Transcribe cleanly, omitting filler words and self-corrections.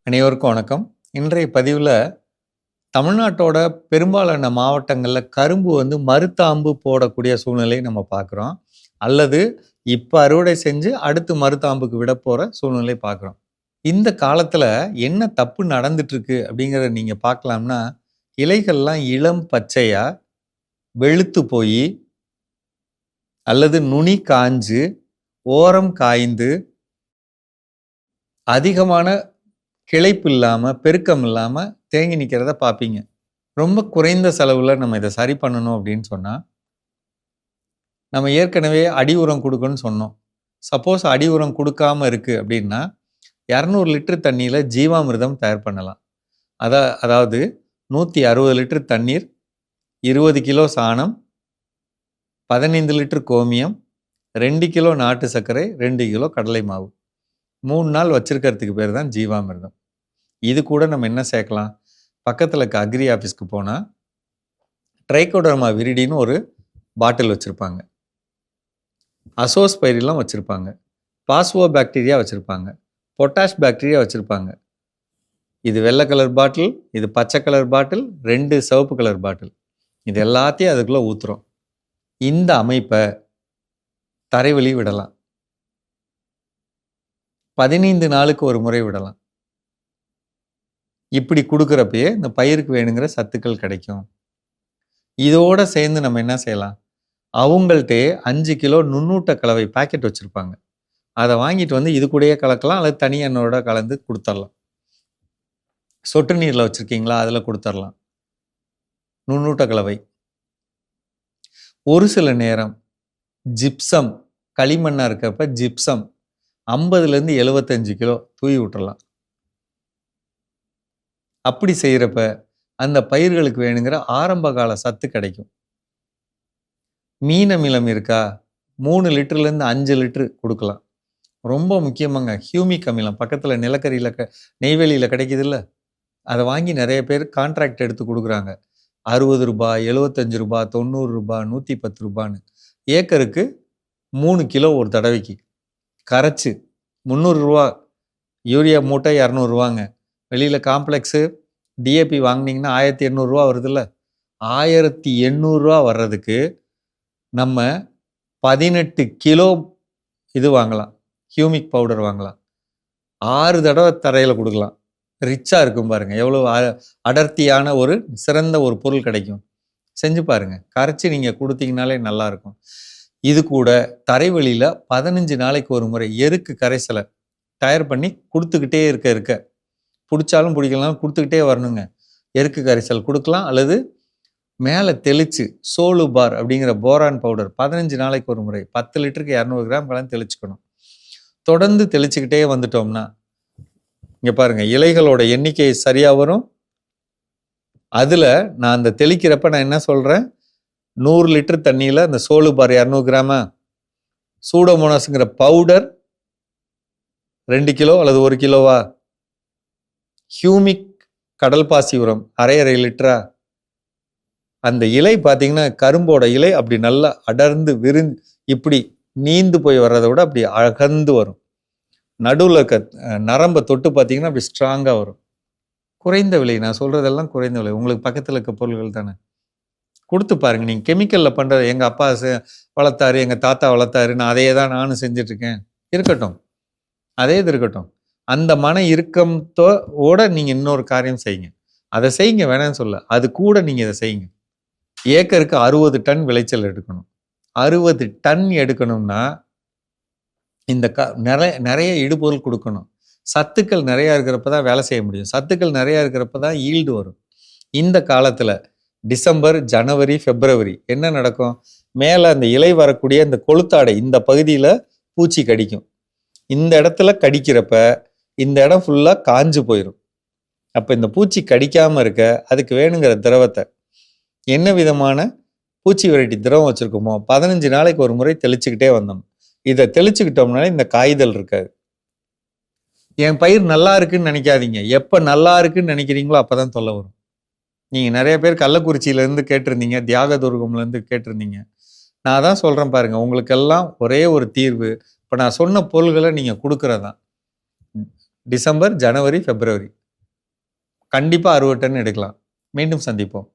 அனைவருக்கும் வணக்கம். இன்றைய பதிவில் தமிழ்நாட்டோட பெரும்பாலான மாவட்டங்களில் கரும்பு மருத்தாம்பு போடக்கூடிய சூழ்நிலையை நம்ம பார்க்குறோம். அல்லது இப்போ அறுவடை செஞ்சு அடுத்து மருத்தாம்புக்கு விட போகிற சூழ்நிலை பார்க்குறோம். இந்த காலத்தில் என்ன தப்பு நடந்துட்டுருக்கு அப்படிங்கிறத நீங்கள் பார்க்கலாம்னா, இலைகள்லாம் இளம் பச்சையாக வெளுத்து போய் அல்லது நுனி காஞ்சு ஓரம் காய்ந்து அதிகமான கிளைப்பு இல்லாமல் பெருக்கம் இல்லாமல் தேங்கி நிற்கிறத பார்ப்பீங்க. ரொம்ப குறைந்த செலவில் நம்ம இதை சரி பண்ணணும் அப்படின்னு சொன்னால், நம்ம ஏற்கனவே அடி உரம் கொடுக்கணும்னு சொன்னோம். சப்போஸ் அடி உரம் கொடுக்காம இருக்குது அப்படின்னா 200 லிட்டர் தண்ணியில் ஜீவாமிர்தம் தயார் பண்ணலாம். அதாவது 160 லிட்டர் தண்ணீர், 20 கிலோ சாணம், 15 லிட்டர் கோமியம், 2 கிலோ நாட்டு சர்க்கரை, 2 கிலோ கடலை மாவு, 3 நாள் வச்சிருக்கிறதுக்கு பேர் தான் ஜீவாமிர்தம். இது கூட நம்ம என்ன சேர்க்கலாம்? பக்கத்தில் இருக்க அக்ரி ஆஃபீஸ்க்கு போனால் ட்ரைகோடர்மா விரிடின்னு ஒரு பாட்டில் வச்சுருப்பாங்க, அசோஸ்பைரிலாம் வச்சுருப்பாங்க, பாஸ்வோ பாக்டீரியா வச்சுருப்பாங்க, பொட்டாஷ் பாக்டீரியா வச்சுருப்பாங்க. இது வெள்ளை கலர் பாட்டில், இது பச்சை கலர் பாட்டில், 2 சிவப்பு கலர் பாட்டில். இது எல்லாத்தையும் அதுக்குள்ளே ஊற்றுறோம். இந்த அமைப்பை தரைவழி விடலாம். 15 நாளுக்கு ஒரு முறை விடலாம். இப்படி கொடுக்குறப்பயே இந்த பயிருக்கு வேணுங்கிற சத்துக்கள் கிடைக்கும். இதோட சேர்ந்து நம்ம என்ன செய்யலாம்? அவங்கள்ட்டே 5 கிலோ நுண்ணூட்ட கலவை பாக்கெட் வச்சுருப்பாங்க. அதை வாங்கிட்டு இது கூடயே கலக்கலாம், அல்லது தனி எண்ணெயோட கலந்து கொடுத்துடலாம். சொட்டு நீரில் வச்சுருக்கீங்களா, அதில் கொடுத்துடலாம் நுண்ணூட்ட கலவை. ஒரு சில நேரம் ஜிப்சம், களிமண்ணாக இருக்கப்ப ஜிப்சம் 50லேருந்து 75 கிலோ தூவி விட்டுறலாம். அப்படி செய்கிறப்ப அந்த பயிர்களுக்கு வேணுங்கிற ஆரம்ப கால சத்து கிடைக்கும். மீன் அமிலம் இருக்கா, 3 லிட்டர்லேருந்து 5 லிட்டரு கொடுக்கலாம். ரொம்ப முக்கியமாங்க, ஹியூமிக் அமிலம் பக்கத்தில் நிலக்கரியில் நெய்வேலியில் கிடைக்குதுல்ல, அதை வாங்கி நிறைய பேர் கான்ட்ராக்ட் எடுத்து கொடுக்குறாங்க. 60 ரூபாய், 75 ரூபாய், 90 ரூபாய், 110 ரூபான்னு. ஏக்கருக்கு 3 கிலோ ஒரு தடவைக்கு கரைச்சி 300 ரூபா. யூரியா மூட்டை 200 ரூபாங்க. வெளியில் காம்ப்ளெக்ஸு டிஏபி வாங்கினீங்கன்னா 1800 ரூபா வருதுல்ல. 1800 ரூபா வர்றதுக்கு நம்ம 18 கிலோ இது வாங்கலாம், ஹியூமிக் பவுடர் வாங்கலாம். 6 தடவை தரையில் கொடுக்கலாம். ரிச்சாக இருக்கும் பாருங்கள், எவ்வளோ அடர்த்தியான ஒரு சிறந்த ஒரு பொருள் கிடைக்கும். செஞ்சு பாருங்கள், கரைச்சி நீங்கள் கொடுத்தீங்கனாலே நல்லாயிருக்கும். இது கூட தரைவழியில் 15 நாளைக்கு ஒரு முறை எருக்கு கரைசலை தயார் பண்ணி கொடுத்துக்கிட்டே இருக்க பிடிச்சாலும் பிடிக்கலாம் கொடுத்துக்கிட்டே வரணுங்க. எருக்கு கரைசல் கொடுக்கலாம், அல்லது மேலே தெளித்து சோலு பார் அப்படிங்கிற போரான் பவுடர் 15 நாளைக்கு ஒரு முறை 10 லிட்டருக்கு 200 கிராம் கலந்து தெளிச்சுக்கணும். தொடர்ந்து தெளிச்சுக்கிட்டே வந்துட்டோம்னா இங்கே பாருங்கள், இலைகளோட எண்ணிக்கை சரியாக வரும். அதில் நான் அந்த தெளிக்கிறப்ப நான் என்ன சொல்கிறேன், 100 லிட்டர் தண்ணியில் அந்த சோலு பார் 200 கிராமா, சூடோமோனாஸுங்கிற பவுடர் 2 கிலோ அல்லது 1 கிலோவா, ஹியூமிக் கடல் பாசி உரம் அரை லிட்டரா. அந்த இலை பார்த்தீங்கன்னா கரும்போட இலை அப்படி நல்லா அடர்ந்து விரிந்து இப்படி நீந்து போய் வர்றதை விட அப்படி அகர்ந்து வரும். நடுவில் இருக்க நரம்பை தொட்டு பார்த்தீங்கன்னா அப்படி ஸ்ட்ராங்காக வரும். குறைந்த விலை, நான் சொல்கிறதெல்லாம் குறைந்த விலை. உங்களுக்கு பக்கத்தில் இருக்க பொருள்கள் தானே, கொடுத்து பாருங்கள். நீங்கள் கெமிக்கலில் பண்ணுறது, எங்கள் அப்பா வளர்த்தாரு, எங்கள் தாத்தா வளர்த்தாரு, நான் அதையே தான் நானும் செஞ்சிட்ருக்கேன், இருக்கட்டும், அதே இது இருக்கட்டும். அந்த மன இறுக்கத்தோட நீங்கள் இன்னொரு காரியம் செய்யுங்க. அதை செய்யுங்க, வேணான்னு சொல்ல, அது கூட நீங்கள் இதை செய்யுங்க. ஏக்கருக்கு 60 டன் விளைச்சல் எடுக்கணும். 60 டன் எடுக்கணும்னா இந்த நிறைய இடுபொருள் கொடுக்கணும். சத்துக்கள் நிறையா இருக்கிறப்ப தான் வேலை செய்ய முடியும். சத்துக்கள் நிறையா இருக்கிறப்ப தான் ஈல்டு வரும். இந்த காலத்தில் டிசம்பர், ஜனவரி, பிப்ரவரி என்ன நடக்கும்? மேலே அந்த இலை வரக்கூடிய இந்த கொளுத்தாடை இந்த பகுதியில் பூச்சி கடிக்கும். இந்த இடத்துல கடிக்கிறப்ப இந்த இடம் ஃபுல்லாக காஞ்சு போயிடும். அப்போ இந்த பூச்சி கடிக்காமல் இருக்க அதுக்கு வேணுங்கிற திரவத்தை, என்ன விதமான பூச்சி வெரைட்டி திரவம் வச்சுருக்கோமோ 15 நாளைக்கு ஒரு முறை தெளிச்சுக்கிட்டே வந்தோம். இதை தெளிச்சுக்கிட்டோம்னாலே இந்த காய்தல் இருக்காது. என் பயிர் நல்லா இருக்குன்னு நினைக்காதீங்க. எப்போ நல்லா இருக்குன்னு நினைக்கிறீங்களோ அப்போ தான் தொல்லை வரும். நீங்கள் நிறைய பேர் கள்ளக்குறிச்சியிலேருந்து கேட்டிருந்தீங்க, தியாகதுர்கம்லேருந்து கேட்டிருந்தீங்க. நான் தான் சொல்கிறேன் பாருங்கள், உங்களுக்கெல்லாம் ஒரே ஒரு தீர்வு. இப்போ நான் சொன்ன பொருள்களை நீங்கள் கொடுக்குறதான். டிசம்பர், ஜனவரி, பிப்ரவரி. கண்டிப்பா 60 டன் எடுக்கலாம். மீண்டும் சந்திப்போம்.